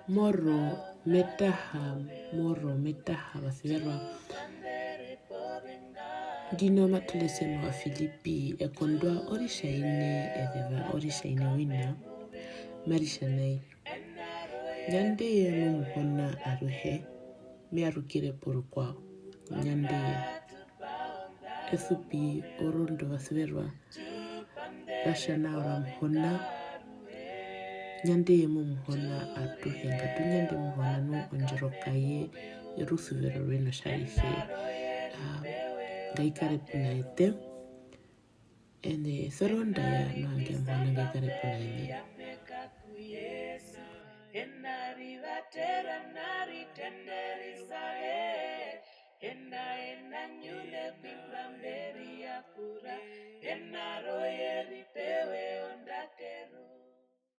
moro metaha basiverwa dino matulesema wa Filipi ekondwa orishaine wina marishanai nyande mumuhona aruhe miarukire porukwa nyande esupi orondo basiverwa bashana oramuhona nyande mumuhona atuhenga tunyande muhona no onjirokaye irusuvero rweno sharise gaikare punaite ene soronda ya no ange muhona gaikare punaine enari vatera nari tenderi sae ena nyule kwimba mberi ya kura